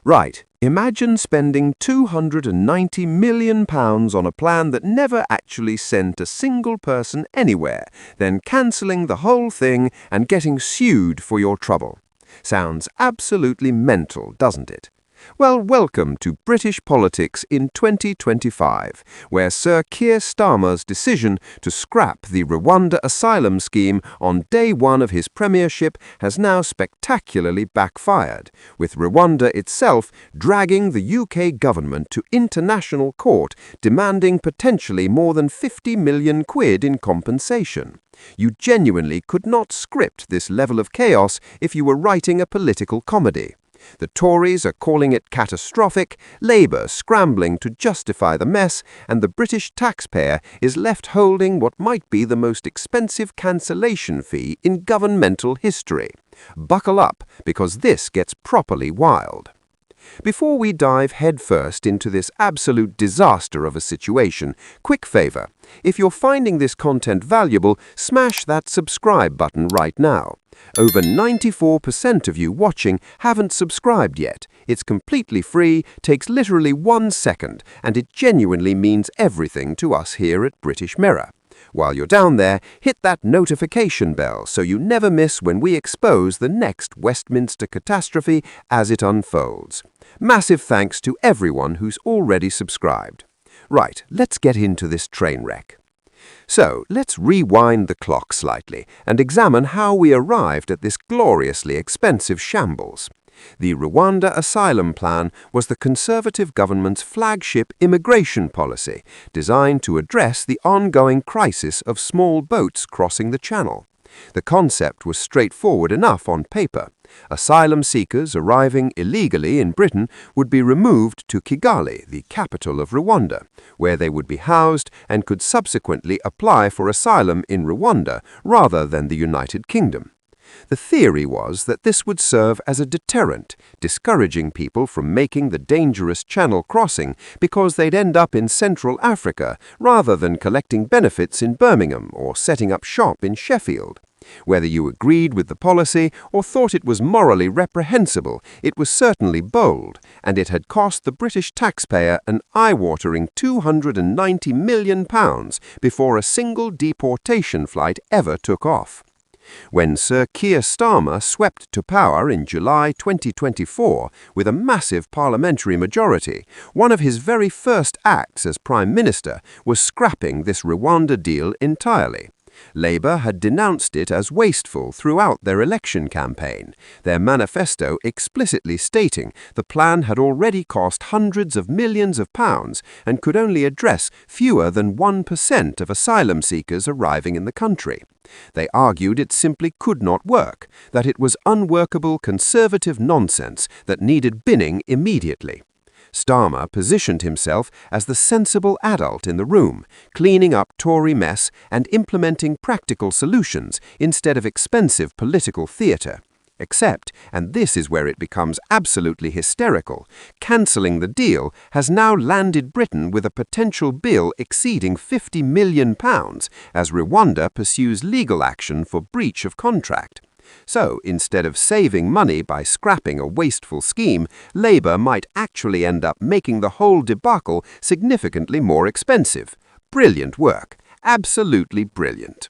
Right, imagine spending £290 million on a plan that never actually sent a single person anywhere, then cancelling the whole thing and getting sued for your trouble. Sounds absolutely mental, doesn't it? Well, welcome to British politics in 2025, where Sir Keir Starmer's decision to scrap the Rwanda asylum scheme on day one of his premiership has now spectacularly backfired, with Rwanda itself dragging the UK government to international court demanding potentially more than 50 million quid in compensation. You genuinely could not script this level of chaos if you were writing a political comedy. The Tories are calling it catastrophic, Labour scrambling to justify the mess, and the British taxpayer is left holding what might be the most expensive cancellation fee in governmental history. Buckle up, because this gets properly wild. Before we dive headfirst into this absolute disaster of a situation, quick favour. If you're finding this content valuable, smash that subscribe button right now. Over 94% of you watching haven't subscribed yet. It's completely free, takes literally 1 second, and it genuinely means everything to us here at British Mirror. While you're down there, hit that notification bell so you never miss when we expose the next Westminster catastrophe as it unfolds. Massive thanks to everyone who's already subscribed. Right, let's get into this train wreck. So, let's rewind the clock slightly and examine how we arrived at this gloriously expensive shambles. The Rwanda asylum plan was the Conservative government's flagship immigration policy, designed to address the ongoing crisis of small boats crossing the Channel. The concept was straightforward enough on paper. Asylum seekers arriving illegally in Britain would be removed to Kigali, the capital of Rwanda, where they would be housed and could subsequently apply for asylum in Rwanda rather than the United Kingdom. The theory was that this would serve as a deterrent, discouraging people from making the dangerous channel crossing because they'd end up in Central Africa rather than collecting benefits in Birmingham or setting up shop in Sheffield. Whether you agreed with the policy or thought it was morally reprehensible, it was certainly bold, and it had cost the British taxpayer an eye-watering £290 million before a single deportation flight ever took off. When Sir Keir Starmer swept to power in July 2024 with a massive parliamentary majority, one of his very first acts as Prime Minister was scrapping this Rwanda deal entirely. Labour had denounced it as wasteful throughout their election campaign, their manifesto explicitly stating the plan had already cost hundreds of millions of pounds and could only address fewer than 1% of asylum seekers arriving in the country. They argued it simply could not work, that it was unworkable Conservative nonsense that needed binning immediately. Starmer positioned himself as the sensible adult in the room, cleaning up Tory mess and implementing practical solutions instead of expensive political theatre. Except, and this is where it becomes absolutely hysterical, cancelling the deal has now landed Britain with a potential bill exceeding £50 million as Rwanda pursues legal action for breach of contract. So, instead of saving money by scrapping a wasteful scheme, Labour might actually end up making the whole debacle significantly more expensive. Brilliant work. Absolutely brilliant.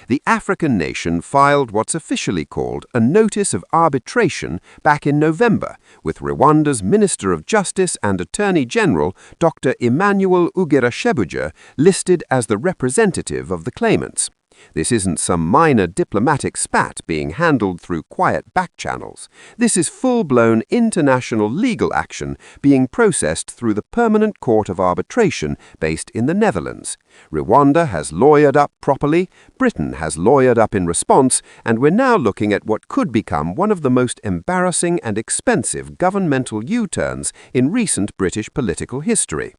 The African nation filed what's officially called a Notice of Arbitration back in November, with Rwanda's Minister of Justice and Attorney General, Dr. Emmanuel Ugirashebuja, listed as the representative of the claimants. This isn't some minor diplomatic spat being handled through quiet back channels. This is full-blown international legal action being processed through the Permanent Court of Arbitration based in the Netherlands. Rwanda has lawyered up properly, Britain has lawyered up in response, and we're now looking at what could become one of the most embarrassing and expensive governmental U-turns in recent British political history.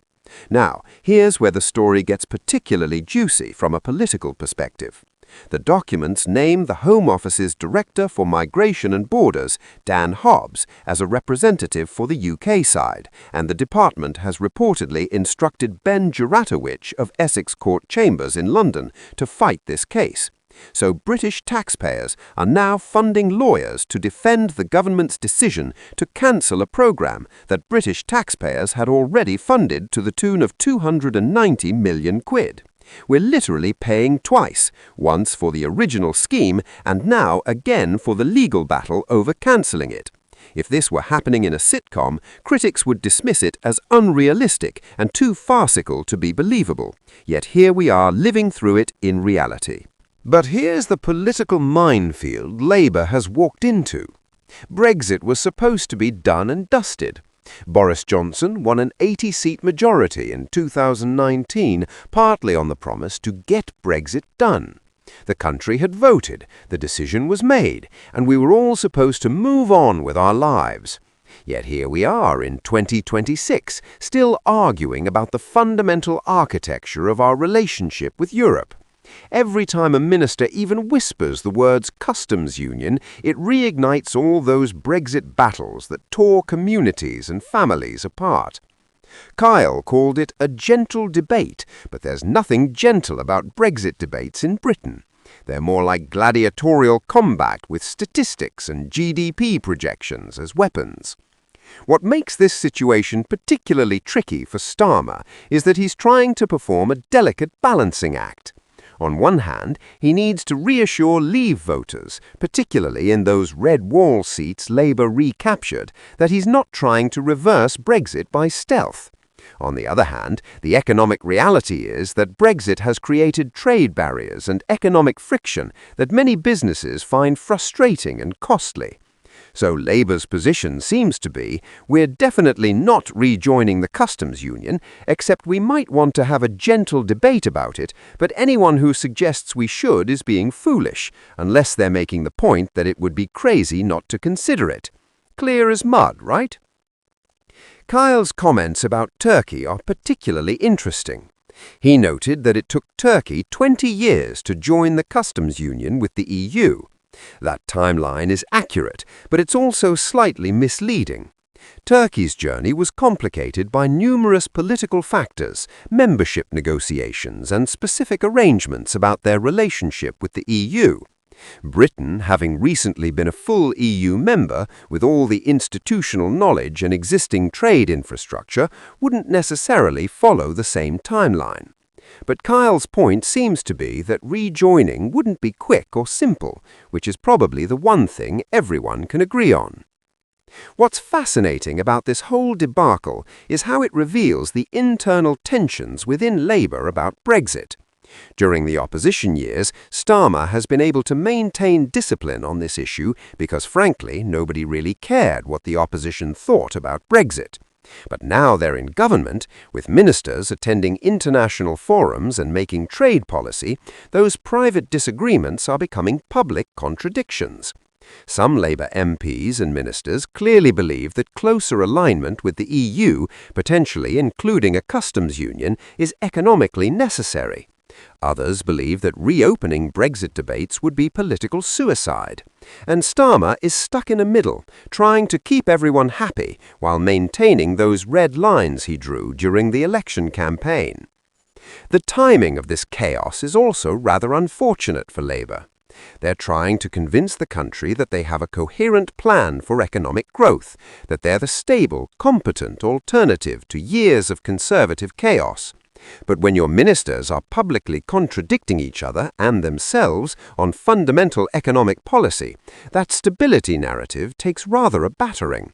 Now, here's where the story gets particularly juicy from a political perspective. The documents name the Home Office's Director for Migration and Borders, Dan Hobbs, as a representative for the UK side, and the department has reportedly instructed Ben Juratowicz of Essex Court Chambers in London to fight this case. So British taxpayers are now funding lawyers to defend the government's decision to cancel a programme that British taxpayers had already funded to the tune of 290 million quid. We're literally paying twice, once for the original scheme and now again for the legal battle over cancelling it. If this were happening in a sitcom, critics would dismiss it as unrealistic and too farcical to be believable. Yet here we are living through it in reality. But here's the political minefield Labour has walked into. Brexit was supposed to be done and dusted. Boris Johnson won an 80-seat majority in 2019, partly on the promise to get Brexit done. The country had voted, the decision was made, and we were all supposed to move on with our lives. Yet here we are in 2026, still arguing about the fundamental architecture of our relationship with Europe. Every time a minister even whispers the words customs union, it reignites all those Brexit battles that tore communities and families apart. Kyle called it a gentle debate, but there's nothing gentle about Brexit debates in Britain. They're more like gladiatorial combat with statistics and GDP projections as weapons. What makes this situation particularly tricky for Starmer is that he's trying to perform a delicate balancing act. On one hand, he needs to reassure Leave voters, particularly in those red wall seats Labour recaptured, that he's not trying to reverse Brexit by stealth. On the other hand, the economic reality is that Brexit has created trade barriers and economic friction that many businesses find frustrating and costly. So Labour's position seems to be, we're definitely not rejoining the customs union, except we might want to have a gentle debate about it, but anyone who suggests we should is being foolish, unless they're making the point that it would be crazy not to consider it. Clear as mud, right? Kyle's comments about Turkey are particularly interesting. He noted that it took Turkey 20 years to join the customs union with the EU. That timeline is accurate, but it's also slightly misleading. Turkey's journey was complicated by numerous political factors, membership negotiations, and specific arrangements about their relationship with the EU. Britain, having recently been a full EU member with all the institutional knowledge and existing trade infrastructure, wouldn't necessarily follow the same timeline. But Kyle's point seems to be that rejoining wouldn't be quick or simple, which is probably the one thing everyone can agree on. What's fascinating about this whole debacle is how it reveals the internal tensions within Labour about Brexit. During the opposition years, Starmer has been able to maintain discipline on this issue because, frankly, nobody really cared what the opposition thought about Brexit. But now they're in government, with ministers attending international forums and making trade policy, those private disagreements are becoming public contradictions. Some Labour MPs and ministers clearly believe that closer alignment with the EU, potentially including a customs union, is economically necessary. Others believe that reopening Brexit debates would be political suicide. And Starmer is stuck in a middle, trying to keep everyone happy while maintaining those red lines he drew during the election campaign. The timing of this chaos is also rather unfortunate for Labour. They're trying to convince the country that they have a coherent plan for economic growth, that they're the stable, competent alternative to years of Conservative chaos. But when your ministers are publicly contradicting each other and themselves on fundamental economic policy, that stability narrative takes rather a battering.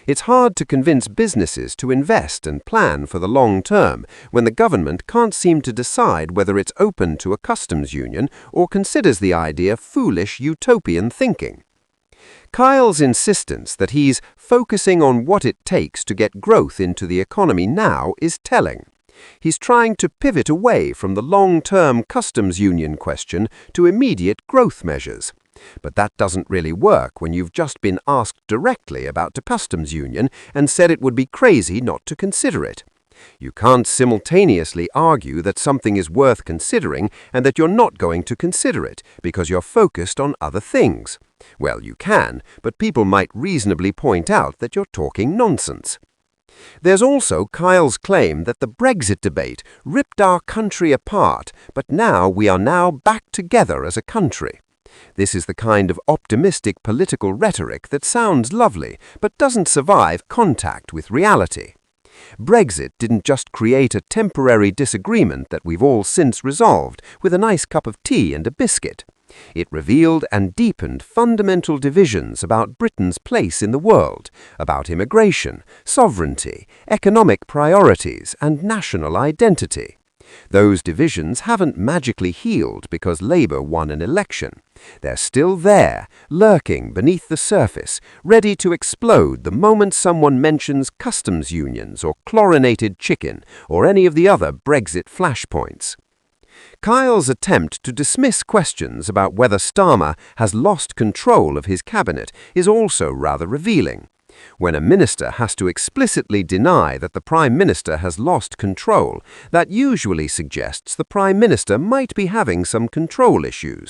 It's hard to convince businesses to invest and plan for the long term when the government can't seem to decide whether it's open to a customs union or considers the idea foolish utopian thinking. Kyle's insistence that he's focusing on what it takes to get growth into the economy now is telling. He's trying to pivot away from the long-term customs union question to immediate growth measures. But that doesn't really work when you've just been asked directly about the customs union and said it would be crazy not to consider it. You can't simultaneously argue that something is worth considering and that you're not going to consider it because you're focused on other things. Well, you can, but people might reasonably point out that you're talking nonsense. There's also Kyle's claim that the Brexit debate ripped our country apart, but now we are back together as a country. This is the kind of optimistic political rhetoric that sounds lovely, but doesn't survive contact with reality. Brexit didn't just create a temporary disagreement that we've all since resolved with a nice cup of tea and a biscuit. It revealed and deepened fundamental divisions about Britain's place in the world, about immigration, sovereignty, economic priorities, and national identity. Those divisions haven't magically healed because Labour won an election. They're still there, lurking beneath the surface, ready to explode the moment someone mentions customs unions or chlorinated chicken or any of the other Brexit flashpoints. Kyle's attempt to dismiss questions about whether Starmer has lost control of his cabinet is also rather revealing. When a minister has to explicitly deny that the Prime Minister has lost control, that usually suggests the Prime Minister might be having some control issues.